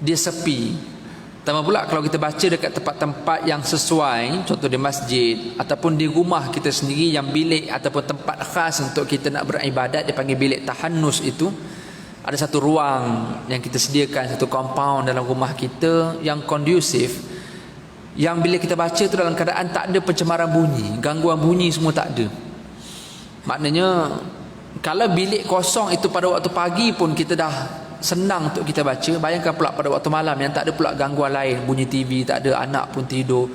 dia sepi. Tambah pula kalau kita baca dekat tempat-tempat yang sesuai, contoh di masjid ataupun di rumah kita sendiri yang bilik ataupun tempat khas untuk kita nak beribadat, dipanggil bilik tahannus itu. Ada satu ruang yang kita sediakan, satu compound dalam rumah kita yang kondusif, yang bila kita baca tu dalam keadaan tak ada pencemaran bunyi, gangguan bunyi semua tak ada. Maknanya kalau bilik kosong itu pada waktu pagi pun kita dah senang untuk kita baca, bayangkan pula pada waktu malam yang tak ada pula gangguan lain, bunyi TV tak ada, anak pun tidur,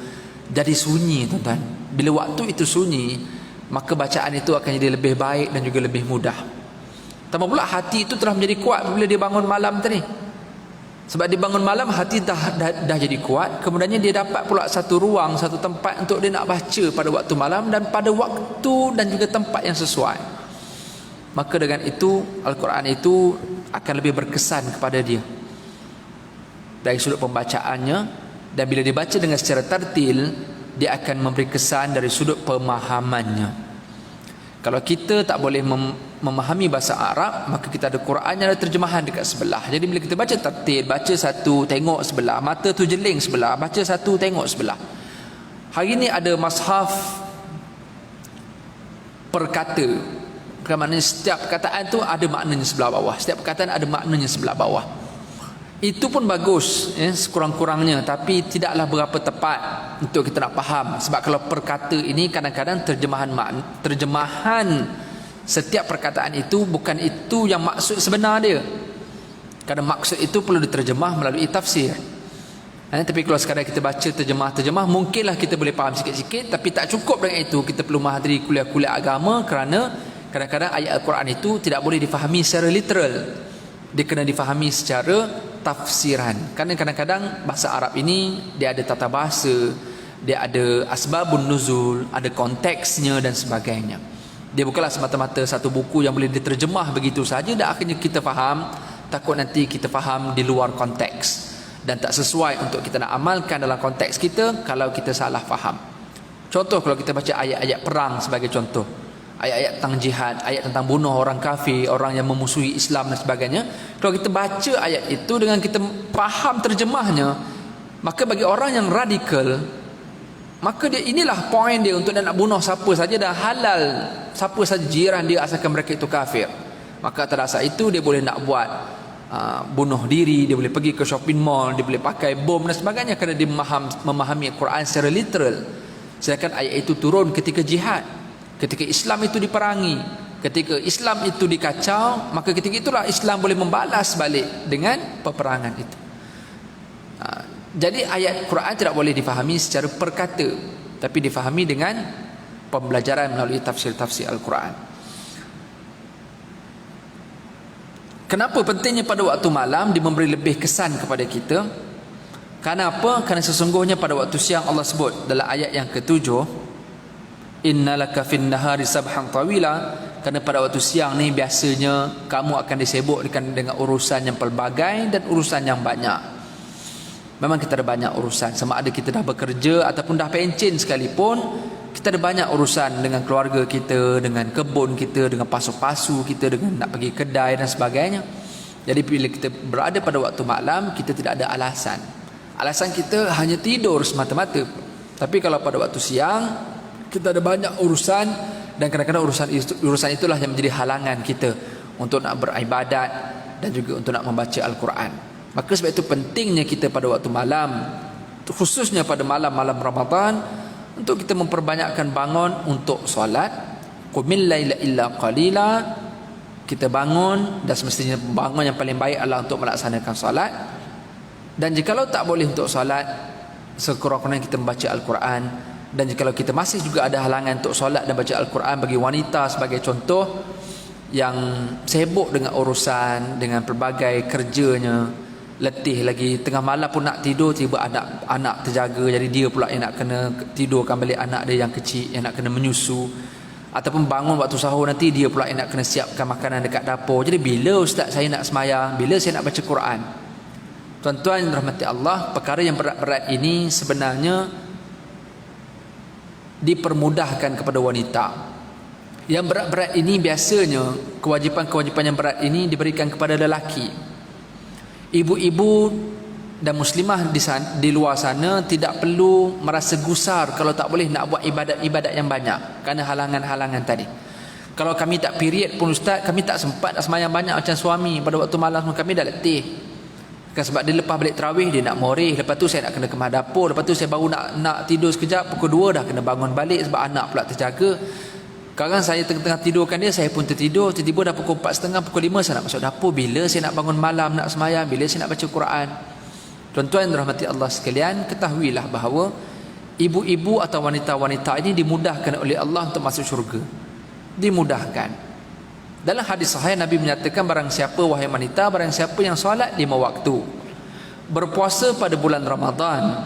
jadi sunyi tuan-tuan. Bila waktu itu sunyi, maka bacaan itu akan jadi lebih baik dan juga lebih mudah. Tambah pula hati itu telah menjadi kuat bila dia bangun malam tadi. Sebab dia bangun malam, hati dah jadi kuat. Kemudiannya dia dapat pula satu ruang, satu tempat untuk dia nak baca pada waktu malam dan pada waktu dan juga tempat yang sesuai. Maka dengan itu Al-Quran itu akan lebih berkesan kepada dia dari sudut pembacaannya, dan bila dibaca dengan secara tartil, dia akan memberi kesan dari sudut pemahamannya. Kalau kita tak boleh memahami bahasa Arab, maka kita ada Quran yang ada terjemahan dekat sebelah. Jadi bila kita baca tartil, baca satu tengok sebelah, mata tu jeling sebelah, baca satu tengok sebelah. Hari ni ada mushaf perkata, maknanya setiap perkataan tu ada maknanya sebelah bawah, setiap perkataan ada maknanya sebelah bawah. Itu pun bagus sekurang-kurangnya, tapi tidaklah berapa tepat untuk kita nak faham. Sebab kalau perkata ini kadang-kadang terjemahan setiap perkataan itu bukan itu yang maksud sebenar dia. Kadang maksud itu perlu diterjemah melalui tafsir. Tapi kalau sekadar kita baca terjemah, mungkinlah kita boleh faham sikit-sikit, tapi tak cukup dengan itu. Kita perlu menghadiri kuliah-kuliah agama, kerana kadang-kadang ayat Al-Quran itu tidak boleh difahami secara literal. Dia kena difahami secara tafsiran. Kerana kadang-kadang bahasa Arab ini dia ada tata bahasa, dia ada asbabun nuzul, ada konteksnya dan sebagainya. Dia bukanlah semata-mata satu buku yang boleh diterjemah begitu saja dan akhirnya kita faham. Takut nanti kita faham di luar konteks dan tak sesuai untuk kita nak amalkan dalam konteks kita kalau kita salah faham. Contoh, kalau kita baca ayat-ayat perang sebagai contoh, ayat-ayat tentang jihad, ayat tentang bunuh orang kafir, orang yang memusuhi Islam dan sebagainya. Kalau kita baca ayat itu dengan kita faham terjemahnya, maka bagi orang yang radikal, maka dia inilah poin dia untuk dia nak bunuh siapa saja dan halal siapa saja jiran dia asalkan mereka itu kafir. Maka atas dasar itu dia boleh nak buat bunuh diri, dia boleh pergi ke shopping mall, dia boleh pakai bom dan sebagainya, kerana dia memahami Al-Quran secara literal. Sedangkan ayat itu turun ketika jihad, ketika Islam itu diperangi, ketika Islam itu dikacau, maka ketika itulah Islam boleh membalas balik dengan peperangan itu. Jadi ayat Quran tidak boleh difahami secara perkata, tapi difahami dengan pembelajaran melalui tafsir-tafsir Al-Quran. Kenapa pentingnya pada waktu malam dia memberi lebih kesan kepada kita? Kenapa? Kerana sesungguhnya pada waktu siang Allah sebut dalam ayat yang ke-7, innalaka fin nahari sabhan tawila, kerana pada waktu siang ni biasanya kamu akan disibukkan dengan urusan yang pelbagai dan urusan yang banyak. Memang kita ada banyak urusan, sama ada kita dah bekerja ataupun dah pencen sekalipun, kita ada banyak urusan dengan keluarga kita, dengan kebun kita, dengan pasu-pasu kita, dengan nak pergi kedai dan sebagainya. Jadi bila kita berada pada waktu malam, kita tidak ada alasan. Alasan kita hanya tidur semata-mata. Tapi kalau pada waktu siang, kita ada banyak urusan, dan kadang-kadang urusan itulah yang menjadi halangan kita untuk nak beribadat dan juga untuk nak membaca Al-Quran. Maka sebab itu pentingnya kita pada waktu malam, khususnya pada malam-malam Ramadan, untuk kita memperbanyakkan bangun untuk solat. Qumil laila illa qalila, kita bangun, dan semestinya bangun yang paling baik adalah untuk melaksanakan solat. Dan jikalau tak boleh untuk solat, sekurang-kurangnya kita membaca Al-Quran. Dan jikalau kita masih juga ada halangan untuk solat dan baca Al-Quran, bagi wanita sebagai contoh yang sibuk dengan urusan, dengan pelbagai kerjanya, letih lagi, tengah malam pun nak tidur, tiba anak terjaga, jadi dia pula yang nak kena tidurkan balik anak dia yang kecil, yang nak kena menyusu. Ataupun bangun waktu sahur, nanti dia pula yang nak kena siapkan makanan dekat dapur. Jadi bila ustaz saya nak semayang, bila saya nak baca Quran? Tuan-tuan rahmati Allah, perkara yang berat-berat ini sebenarnya dipermudahkan kepada wanita. Yang berat-berat ini biasanya, kewajipan-kewajipan yang berat ini diberikan kepada lelaki. Ibu-ibu dan muslimah di luar sana tidak perlu merasa gusar kalau tak boleh nak buat ibadat-ibadat yang banyak kerana halangan-halangan tadi. Kalau kami tak period pun ustaz, kami tak sempat nak sembahyang banyak macam suami pada waktu malam, kami dah letih. Kan sebab dia lepas balik tarawih dia nak moreh, lepas tu saya nak kena kemas dapur, lepas tu saya baru nak tidur sekejap, pukul 2 dah kena bangun balik sebab anak pula terjaga. Kadang saya tengah-tengah tidurkan dia, saya pun tertidur, tiba-tiba dah pukul 4.30, pukul 5 saya nak masuk dapur, bila saya nak bangun malam nak sembahyang, bila saya nak baca Quran. Tuan-tuan rahmati Allah sekalian, ketahuilah bahawa ibu-ibu atau wanita-wanita ini dimudahkan oleh Allah untuk masuk syurga. Dimudahkan. Dalam hadis sahih Nabi menyatakan, barang siapa wahai wanita, barang siapa yang solat 5 waktu, berpuasa pada bulan Ramadan,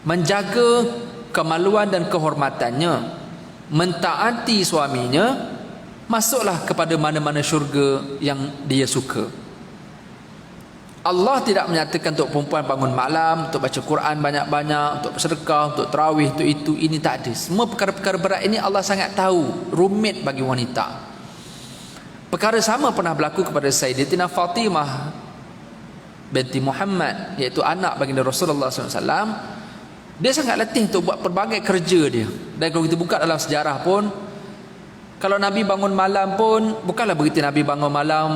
menjaga kemaluan dan kehormatannya, mentaati suaminya, masuklah kepada mana-mana syurga yang dia suka. Allah tidak menyatakan untuk perempuan bangun malam, untuk baca Quran banyak-banyak, untuk bersedekah, untuk tarawih, untuk itu, ini tak ada. Semua perkara-perkara berat ini Allah sangat tahu, rumit bagi wanita. Perkara sama pernah berlaku kepada Sayyidatina Fatimah binti Muhammad, iaitu anak baginda Rasulullah SAW. Dia sangat letih untuk buat pelbagai kerja dia. Dan kalau kita buka dalam sejarah pun, kalau Nabi bangun malam pun, bukanlah begitu Nabi bangun malam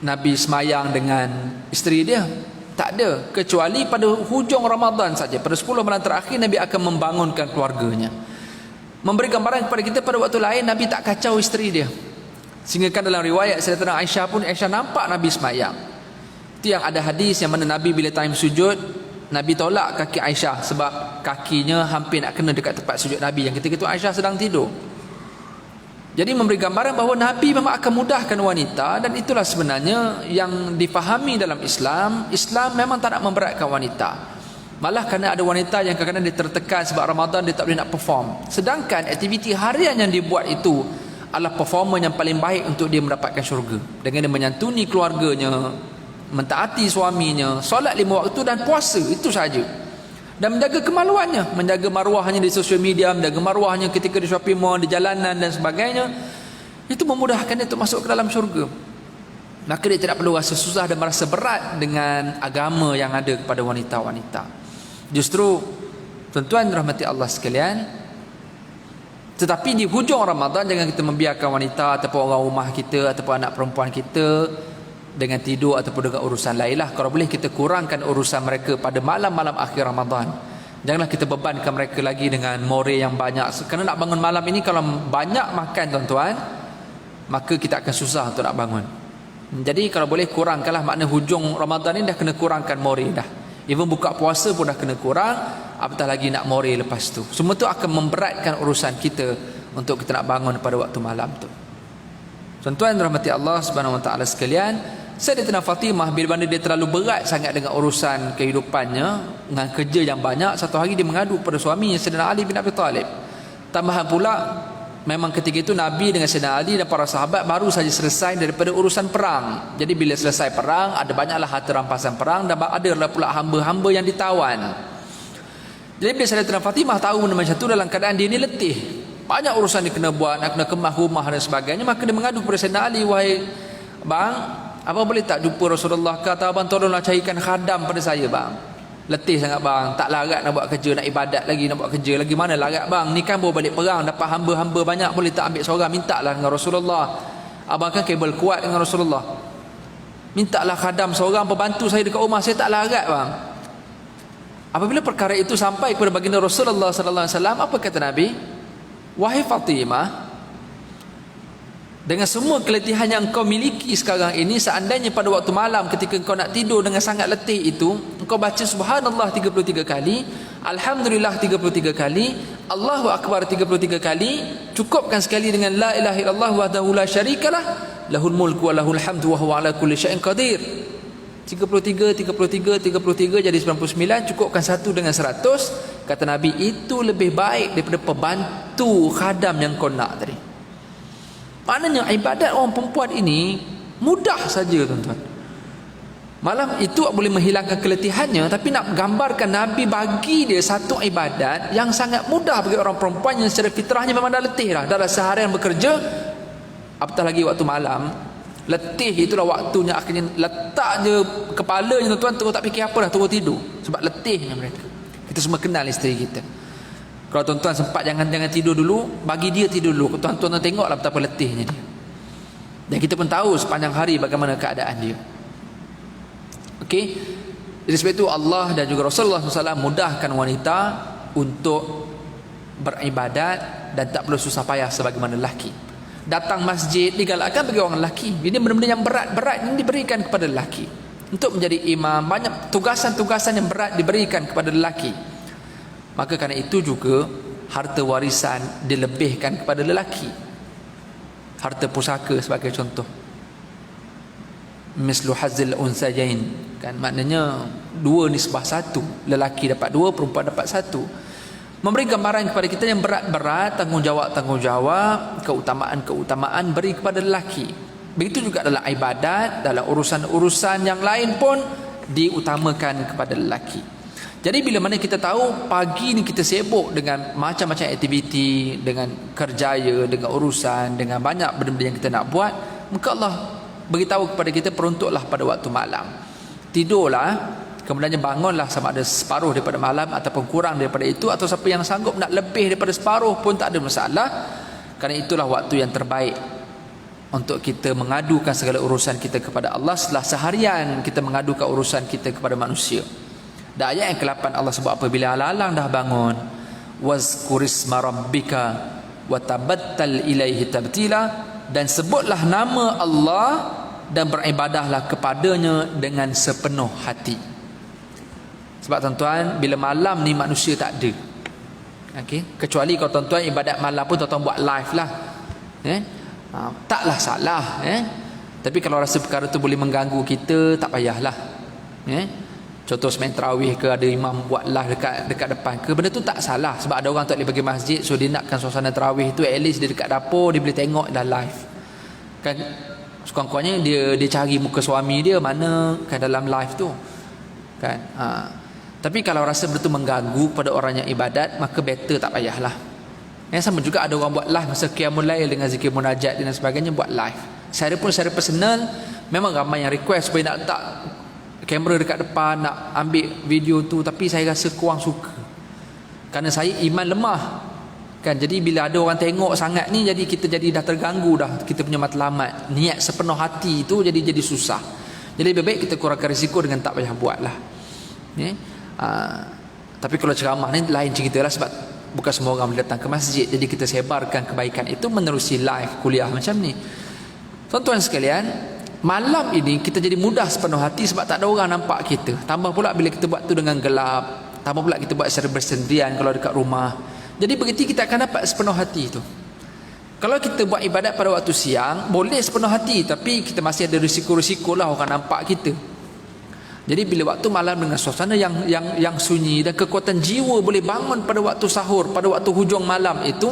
Nabi semayang dengan isteri dia. Tak ada. Kecuali pada hujung Ramadan saja, pada 10 malam terakhir Nabi akan membangunkan keluarganya. Memberi gambaran kepada kita pada waktu lain Nabi tak kacau isteri dia. Sehingga kan dalam riwayat Sayyidatina Aisyah pun, Aisyah nampak Nabi semayang. Itu yang ada hadis yang mana Nabi bila time sujud, Nabi tolak kaki Aisyah sebab kakinya hampir nak kena dekat tempat sujud Nabi, yang ketika itu Aisyah sedang tidur. Jadi memberi gambaran bahawa Nabi memang akan mudahkan wanita, dan itulah sebenarnya yang difahami dalam Islam. Islam memang tak nak memberatkan wanita. Malah kerana ada wanita yang kadang-kadang dia tertekan sebab Ramadan dia tak boleh nak perform. Sedangkan aktiviti harian yang dia buat itu adalah performa yang paling baik untuk dia mendapatkan syurga. Dengan dia menyantuni keluarganya, mentaati suaminya, solat 5 waktu dan puasa, itu saja. Dan menjaga kemaluannya, menjaga maruahnya di sosial media, menjaga maruahnya ketika di shopping mall, di jalanan dan sebagainya. Itu memudahkan dia untuk masuk ke dalam syurga. Maka dia tidak perlu rasa susah dan merasa berat dengan agama yang ada kepada wanita-wanita. Justru tuan-tuan rahmati Allah sekalian, tetapi di hujung Ramadan jangan kita membiarkan wanita ataupun orang rumah kita ataupun anak perempuan kita dengan tidur ataupun dengan urusan lain lah. Kalau boleh kita kurangkan urusan mereka pada malam-malam akhir Ramadan. Janganlah kita bebankan mereka lagi dengan more yang banyak. Kerana nak bangun malam ini, kalau banyak makan tuan-tuan, maka kita akan susah untuk nak bangun. Jadi kalau boleh kurangkanlah, makna hujung Ramadan ini dah kena kurangkan more dah. Even buka puasa pun dah kena kurang, apatah lagi nak more lepas tu. Semua tu akan memberatkan urusan kita untuk kita nak bangun pada waktu malam tu. Tuan-tuan rahmati Allah Subhanahu wa taala sekalian, Sayyidatina Fatimah bila mana dia terlalu berat sangat dengan urusan kehidupannya, dengan kerja yang banyak, satu hari dia mengadu pada suaminya Sayyidina Ali bin Abi Talib. Tambahan pula, memang ketika itu Nabi dengan Sayyidina Ali dan para sahabat baru saja selesai daripada urusan perang. Jadi bila selesai perang, ada banyaklah harta rampasan perang dan ada pula hamba-hamba yang ditawan. Jadi bila Sayyidatina Fatimah tahu macam itu, dalam keadaan dia ni letih, banyak urusan dia kena buat, nak kena kemas rumah dan sebagainya, maka dia mengadu kepada Sayyidina Ali, wahai bang, apa boleh tak jumpa Rasulullah, kata abang tolonglah carikan khadam pada saya bang. Letih sangat bang, tak larat nak buat kerja, nak ibadat lagi, nak buat kerja lagi, mana larat bang, ni kan baru balik perang, dapat hamba-hamba banyak, boleh tak ambil seorang, mintalah dengan Rasulullah. Abang kan kabel kuat dengan Rasulullah, mintalah khadam seorang pembantu saya dekat rumah, saya tak larat bang. Apabila perkara itu sampai kepada baginda Rasulullah sallallahu alaihi wasallam, apa kata Nabi? Wahai Fatimah, dengan semua keletihan yang kau miliki sekarang ini, seandainya pada waktu malam ketika kau nak tidur dengan sangat letih itu, kau baca subhanallah 33 kali, alhamdulillah 33 kali, Allahu akbar 33 kali, cukupkan sekali dengan la ilaha illallah wahdahu la syarikalah, lahul mulku wa lahul hamdu wa huwa ala kulli syai'in qadir. 33 jadi 99, cukupkan satu dengan 100. Kata Nabi, itu lebih baik daripada pembantu khadam yang kau nak tadi. Maknanya ibadat orang perempuan ini mudah saja tuan-tuan. Malam itu boleh menghilangkan keletihannya, tapi nak gambarkan Nabi bagi dia satu ibadat yang sangat mudah bagi orang perempuan yang secara fitrahnya memang dah letih dah. Dalam seharian bekerja, apatah lagi waktu malam, Letih itulah waktunya akhirnya letak je kepalanya tuan-tuan, terus tak fikir apa dah, terus tidur sebab letihnya mereka. Kita semua kenal isteri kita. Kalau tuan-tuan sempat jangan tidur dulu, bagi dia tidur dulu. Tuan-tuan tengoklah betapa letihnya dia. Dan kita pun tahu sepanjang hari bagaimana keadaan dia. Okey. Jadi sebab itu Allah dan juga Rasulullah SAW mudahkan wanita untuk beribadat dan tak perlu susah payah sebagaimana lelaki. Datang masjid digalakkan bagi orang lelaki. Ini benda-benda yang berat-berat yang diberikan kepada lelaki. Untuk menjadi imam, banyak tugasan-tugasan yang berat diberikan kepada lelaki. Maka kerana itu juga harta warisan dilebihkan kepada lelaki. Harta pusaka sebagai contoh. Mislu hazil unsajain, kan, maknanya 2:1. Lelaki dapat 2, perempuan dapat 1. Memberi gambaran kepada kita yang berat-berat, tanggungjawab, keutamaan beri kepada lelaki. Begitu juga dalam ibadat, dalam urusan-urusan yang lain pun diutamakan kepada lelaki. Jadi bila mana kita tahu pagi ni kita sibuk dengan macam-macam aktiviti, dengan kerjaya, dengan urusan, dengan banyak benda-benda yang kita nak buat, maka Allah beritahu kepada kita peruntuklah pada waktu malam. Tidurlah, kemudiannya bangunlah sama ada separuh daripada malam ataupun kurang daripada itu, atau siapa yang sanggup nak lebih daripada separuh pun tak ada masalah. Kerana itulah waktu yang terbaik untuk kita mengadukan segala urusan kita kepada Allah setelah seharian kita mengadukan urusan kita kepada manusia. Dan ayat yang ke-8 Allah sebut apabila alang-alang dah bangun, wazkurisma rabbika wa tabattal ilaihi tabtila, dan sebutlah nama Allah dan beribadahlah kepadanya dengan sepenuh hati. Sebab tuan-tuan, bila malam ni manusia tak ada. Okey, kecuali kalau tuan-tuan ibadat malam pun tuan-tuan buat live lah. Taklah salah, Tapi kalau rasa perkara tu boleh mengganggu kita, tak payahlah. Contoh semain tarawih ke, ada imam buat live dekat depan ke, benda tu tak salah. Sebab ada orang tak boleh pergi masjid, so dia nakkan suasana tarawih tu at least dia dekat dapur, dia boleh tengok dah live. Kan sekurang-kurangnya dia cari muka suami dia mana kan dalam live tu. Kan? Tapi kalau rasa betul mengganggu pada orang yang ibadat, maka better tak payahlah. Sama juga ada orang buat live masa qiyamul lail dengan zikir munajat dan sebagainya, buat live. Saya pun secara personal memang ramai yang request supaya nak letak kamera dekat depan, nak ambil video tu, tapi saya rasa kurang suka. Kerana saya iman lemah. Kan, jadi bila ada orang tengok sangat ni, jadi kita jadi dah terganggu dah kita punya matlamat. Niat sepenuh hati tu jadi susah. Jadi lebih baik kita kurangkan risiko dengan tak payah buatlah. Tapi kalau ceramah ni lain cerita lah, sebab bukan semua orang boleh datang ke masjid. Jadi kita sebarkan kebaikan itu menerusi live kuliah macam ni. Tuan-tuan sekalian, malam ini kita jadi mudah sepenuh hati sebab tak ada orang nampak kita. Tambah pula bila kita buat tu dengan gelap, tambah pula kita buat secara bersendirian kalau dekat rumah. Jadi begitu kita akan dapat sepenuh hati itu. Kalau kita buat ibadat pada waktu siang, boleh sepenuh hati, tapi kita masih ada risiko-risiko lah orang nampak kita. Jadi bila waktu malam dengan suasana yang sunyi dan kekuatan jiwa boleh bangun pada waktu sahur, pada waktu hujung malam itu,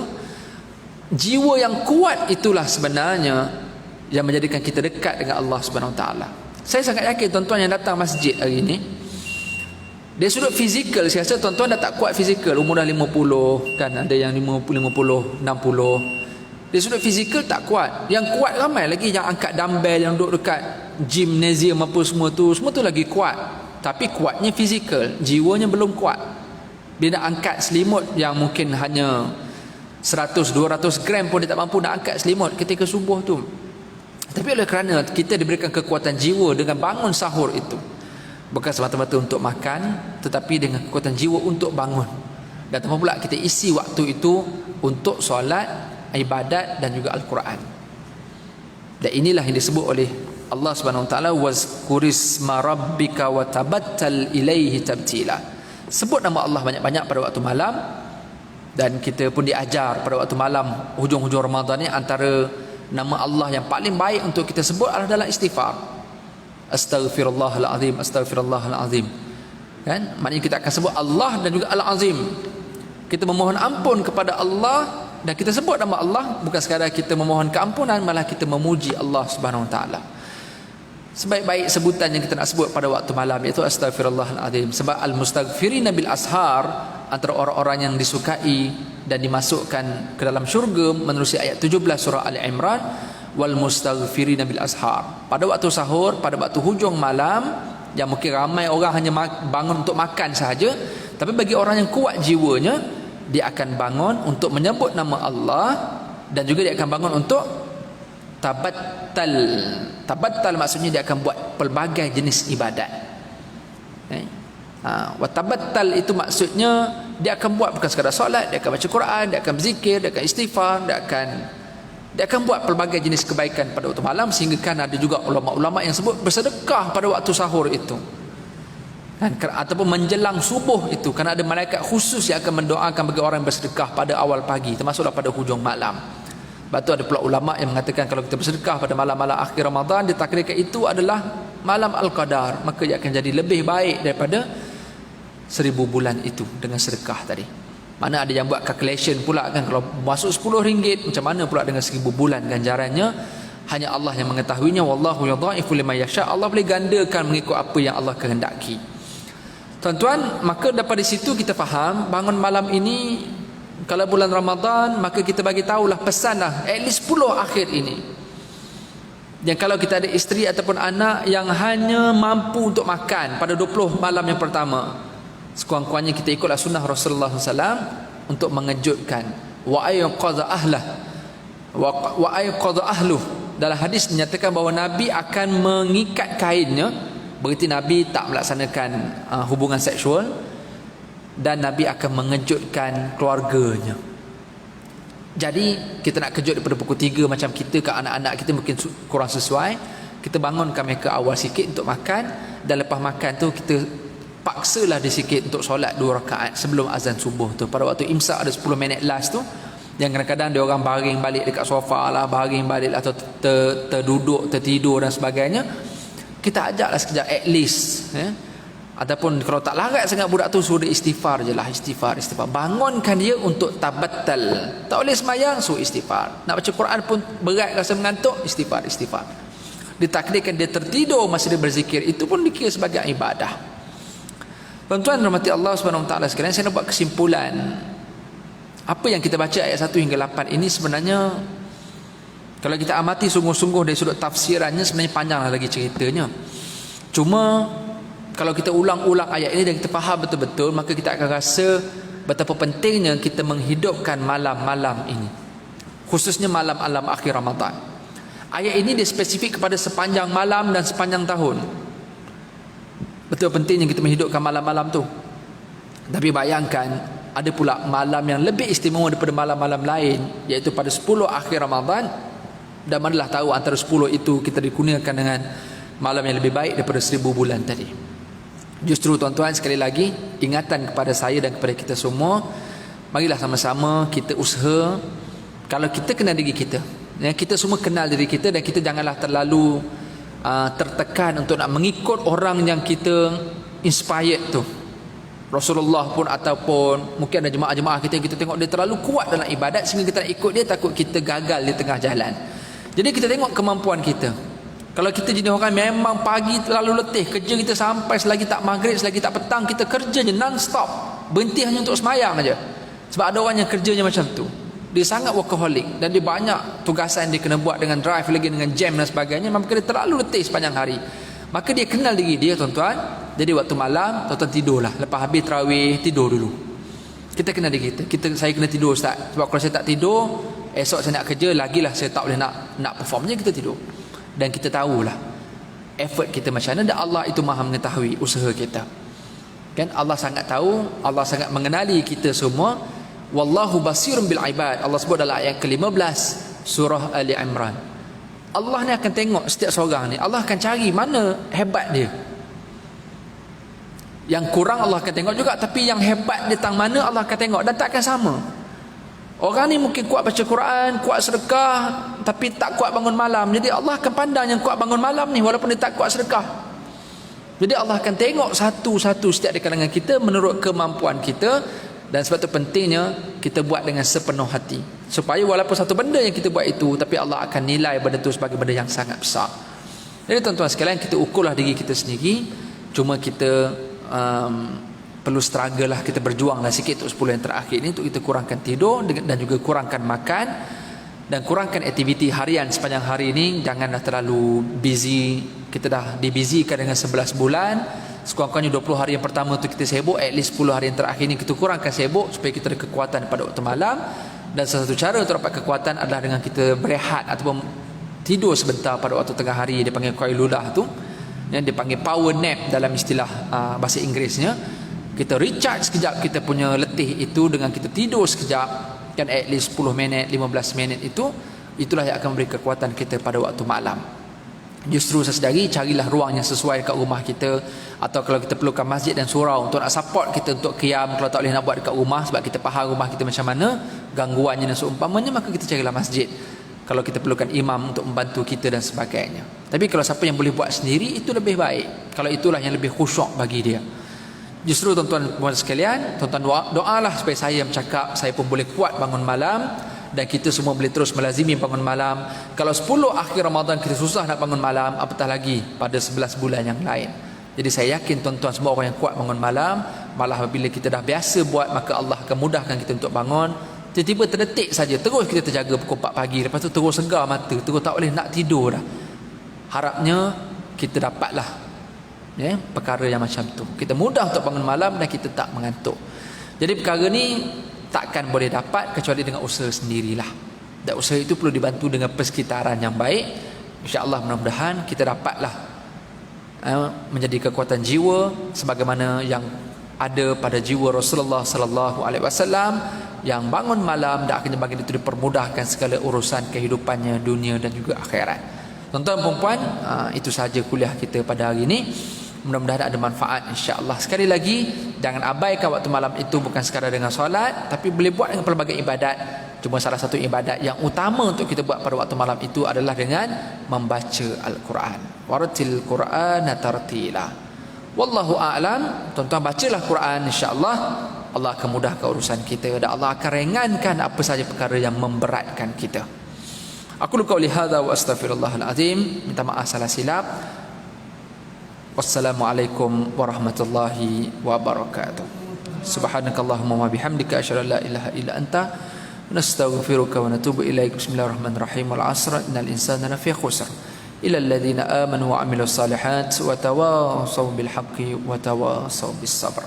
jiwa yang kuat itulah sebenarnya yang menjadikan kita dekat dengan Allah Subhanahu Wa Taala. Saya sangat yakin tuan-tuan yang datang masjid hari ini, dari sudut fizikal saya rasa tuan-tuan dah tak kuat fizikal, umur dah 50 kan, ada yang 50, 60. Dari sudut fizikal tak kuat. Yang kuat ramai lagi yang angkat dumbbell, yang duduk dekat gymnasium apa semua tu lagi kuat. Tapi kuatnya fizikal, jiwanya belum kuat. Dia nak angkat selimut yang mungkin hanya 100-200 gram pun dia tak mampu nak angkat selimut ketika subuh tu. Tapi oleh kerana kita diberikan kekuatan jiwa dengan bangun sahur itu, bukan semata-mata untuk makan, tetapi dengan kekuatan jiwa untuk bangun. Dan tambah pula kita isi waktu itu untuk solat, ibadat dan juga Al-Quran. Dan inilah yang disebut oleh Allah Subhanahu Wa Taala, wazkurisma rabbika wa tabattal ilaihi tabtila. Sebut nama Allah banyak-banyak pada waktu malam. Dan kita pun diajar pada waktu malam hujung-hujung Ramadan ni, antara nama Allah yang paling baik untuk kita sebut adalah dalam istighfar. Astaghfirullahalazim, astaghfirullahalazim. Kan? Maknanya kita akan sebut Allah dan juga Al-Azim. Kita memohon ampun kepada Allah dan kita sebut nama Allah, bukan sekadar kita memohon keampunan, malah kita memuji Allah Subhanahu Wa Taala. Sebaik-baik sebutan yang kita nak sebut pada waktu malam iaitu astaghfirullahalazim. Sebab al-mustaghfirina bil ashar, antara orang-orang yang disukai dan dimasukkan ke dalam syurga menerusi ayat 17 surah Ali Imran, wal mustaghfirina bil ashar. Pada waktu sahur, pada waktu hujung malam, yang mungkin ramai orang hanya bangun untuk makan sahaja, tapi bagi orang yang kuat jiwanya, dia akan bangun untuk menyebut nama Allah, dan juga dia akan bangun untuk tabattal. Tabattal maksudnya dia akan buat pelbagai jenis ibadat. Wa tabattal itu maksudnya dia akan buat bukan sekadar solat, dia akan baca Quran, dia akan berzikir, dia akan istighfar, dia akan buat pelbagai jenis kebaikan pada waktu malam, sehingga kan ada juga ulama-ulama yang sebut bersedekah pada waktu sahur itu, kan, ataupun menjelang subuh itu, kerana ada malaikat khusus yang akan mendoakan bagi orang yang bersedekah pada awal pagi, termasuklah pada hujung malam. Sebab tu ada pula ulama yang mengatakan kalau kita bersedekah pada malam-malam akhir Ramadan, ditakdirkan itu adalah malam Al-Qadar, maka ia akan jadi lebih baik daripada 1000 bulan itu dengan sedekah tadi. Mana ada yang buat calculation pula kan, kalau masuk RM10 macam mana pula dengan 1000 bulan ganjarannya. Hanya Allah yang mengetahuinya. Wallahu yudha'ifu liman yasha. Allah boleh gandakan mengikut apa yang Allah kehendaki. Tuan-tuan, maka daripada situ kita faham bangun malam ini, kalau bulan Ramadan, maka kita bagi tahulah pesanlah at least 10 akhir ini. Dan kalau kita ada isteri ataupun anak yang hanya mampu untuk makan pada 20 malam yang pertama, sekurang-kurangnya kita ikutlah sunnah Rasulullah SAW untuk mengejutkan wa ayqadha ahlah wa ayqadha ahluh. Dalam hadis dinyatakan bahawa Nabi akan mengikat kainnya, berarti Nabi tak melaksanakan hubungan seksual, dan Nabi akan mengejutkan keluarganya. Jadi kita nak kejut daripada pukul 3 macam kita ke anak-anak kita mungkin kurang sesuai, kita bangunkan mereka awal sikit untuk makan, dan lepas makan tu kita paksalah dia sikit untuk solat 2 rakaat sebelum azan subuh tu. Pada waktu imsak ada 10 minit last tu, yang kadang-kadang dia orang baring balik dekat sofa lah, baring balik atau terduduk, tertidur dan sebagainya, kita ajaklah sekejap at least, ataupun kalau tak larat sangat budak tu, suruh dia istighfar je lah, istighfar. Bangunkan dia untuk tabattal. Tak boleh semayang, suruh istighfar. Nak baca Quran pun berat, rasa mengantuk, istighfar. Ditakdirkan dia tertidur masa dia berzikir, itu pun dikira sebagai ibadah. Tuan-tuan rahmati Allah Subhanahu Wa Taala sekalian, saya nak buat kesimpulan. Apa yang kita baca ayat 1 hingga 8 ini sebenarnya, kalau kita amati sungguh-sungguh dari sudut tafsirannya, sebenarnya panjanglah lagi ceritanya. Cuma kalau kita ulang-ulang ayat ini dan kita faham betul-betul, maka kita akan rasa betapa pentingnya kita menghidupkan malam-malam ini, khususnya malam-malam akhir Ramadan. Ayat ini dia spesifik kepada sepanjang malam dan sepanjang tahun. Betul pentingnya kita menghidupkan malam-malam tu. Tapi bayangkan, ada pula malam yang lebih istimewa daripada malam-malam lain, iaitu pada 10 akhir Ramadan. Dan manalah tahu antara 10 itu kita dikurniakan dengan malam yang lebih baik daripada 1000 bulan tadi. Justru tuan-tuan, sekali lagi ingatan kepada saya dan kepada kita semua, marilah sama-sama kita usaha. Kalau kita kenal diri kita, kita semua kenal diri kita, dan kita janganlah terlalu tertekan untuk nak mengikut orang yang kita inspired tu. Rasulullah pun, ataupun mungkin ada jemaah-jemaah kita yang kita tengok dia terlalu kuat dalam ibadat sehingga kita nak ikut dia, takut kita gagal di tengah jalan. Jadi kita tengok kemampuan kita. Kalau kita jenis orang memang pagi terlalu letih, kerja kita sampai selagi tak maghrib, selagi tak petang, kita kerja je non-stop, berhenti hanya untuk semayang aja. Sebab ada orang yang kerjanya macam tu, dia sangat workaholic, dan dia banyak tugasan dia kena buat dengan drive lagi, dengan jam dan sebagainya, maka dia terlalu letih sepanjang hari. Maka dia kenal diri dia, tuan-tuan. Jadi waktu malam, tuan-tuan tidurlah. Lepas habis tarawih, tidur dulu. Kita kenal diri kita. Saya kena tidur, Ustaz. Sebab kalau saya tak tidur, esok saya nak kerja, lagilah saya tak boleh nak perform. Jadi kita tidur. Dan kita tahulah effort kita macam mana, dan Allah itu maha mengetahui usaha kita. Kan Allah sangat tahu, Allah sangat mengenali kita semua. Wallahu basirun bil ibad. Allah sebut dalam ayat ke-15 surah Ali Imran. Allah ni akan tengok setiap seorang ni. Allah akan cari mana hebat dia. Yang kurang Allah akan tengok juga, tapi yang hebat dia tang mana Allah akan tengok, dan tak akan sama. Orang ni mungkin kuat baca Quran, kuat sedekah, tapi tak kuat bangun malam. Jadi Allah akan pandang yang kuat bangun malam ni walaupun dia tak kuat sedekah. Jadi Allah akan tengok satu-satu setiap di kalangan kita menurut kemampuan kita. Dan sebab itu pentingnya kita buat dengan sepenuh hati, supaya walaupun satu benda yang kita buat itu, tapi Allah akan nilai benda itu sebagai benda yang sangat besar. Jadi tuan-tuan sekalian, kita ukurlah diri kita sendiri. Cuma kita perlu struggle lah, kita berjuang lah sikit untuk 10 yang terakhir ini, untuk kita kurangkan tidur dan juga kurangkan makan. Dan kurangkan aktiviti harian sepanjang hari ini. Janganlah terlalu busy. Kita dah dibusykan dengan 11 bulan. Sekurang-kurangnya 20 hari yang pertama tu kita sibuk. At least 10 hari yang terakhir ni kita kurangkan sibuk supaya kita ada kekuatan pada waktu malam. Dan salah satu cara untuk dapat kekuatan adalah dengan kita berehat ataupun tidur sebentar pada waktu tengah hari. Dia panggil qailulah tu, yang dia panggil power nap dalam istilah bahasa Inggerisnya. Kita recharge sekejap kita punya letih itu dengan kita tidur sekejap, kan, at least 10 minit 15 minit itu. Itulah yang akan memberi kekuatan kita pada waktu malam. Justru sesedari carilah ruang yang sesuai dekat rumah kita, atau kalau kita perlukan masjid dan surau untuk nak support kita untuk qiyam, kalau tak boleh nak buat dekat rumah sebab kita faham rumah kita macam mana gangguannya dan seumpamanya, maka kita carilah masjid. Kalau kita perlukan imam untuk membantu kita dan sebagainya. Tapi kalau siapa yang boleh buat sendiri, itu lebih baik. Kalau itulah yang lebih khusyuk bagi dia. Justru tuan-tuan sekalian, tuan-tuan doalah supaya saya bercakap, saya pun boleh kuat bangun malam, dan kita semua boleh terus melazimi bangun malam. Kalau 10 akhir Ramadan kita susah nak bangun malam, apatah lagi pada 11 bulan yang lain. Jadi saya yakin tuan-tuan semua orang yang kuat bangun malam, malah apabila kita dah biasa buat, maka Allah akan mudahkan kita untuk bangun. Tiba-tiba terdetik saja, terus kita terjaga pukul 4 pagi, lepas tu terus segar mata, terus tak boleh nak tidur dah. Harapnya kita dapatlah perkara yang macam tu. Kita mudah untuk bangun malam dan kita tak mengantuk. Jadi perkara ni takkan boleh dapat kecuali dengan usaha sendirilah. Dan usaha itu perlu dibantu dengan persekitaran yang baik. InsyaAllah mudah-mudahan kita dapatlah menjadi kekuatan jiwa sebagaimana yang ada pada jiwa Rasulullah sallallahu alaihi wasallam, yang bangun malam dan akhirnya bagi itu dipermudahkan segala urusan kehidupannya dunia dan juga akhirat. Tuan-tuan dan puan, itu sahaja kuliah kita pada hari ini. Mudah-mudahan ada manfaat insya-Allah. Sekali lagi, jangan abaikan waktu malam itu bukan sekadar dengan solat, tapi boleh buat dengan pelbagai ibadat. Cuma salah satu ibadat yang utama untuk kita buat pada waktu malam itu adalah dengan membaca Al-Quran. Waratil Qur'ana tartila. Wallahu a'lam. Tuan-tuan bacalah Quran, insya-Allah Allah akan mudahkan urusan kita dan Allah akan ringankan apa saja perkara yang memberatkan kita. Aku qauli hadza wa astaghfirullahal azim. Minta maaf salah silap. Wassalamualaikum warahmatullahi wabarakatuh. Subhanakallahumma wa bihamdika asyhadu an la ilaha illa anta nastaghfiruka wa natubu ilaik. Bismillahirrahmanirrahim. Wal 'asr innal insana lafi khusr illa alladhina amanu wa 'amilus salihat wa tawassaw bil haqqi wa tawassaw bis sabr.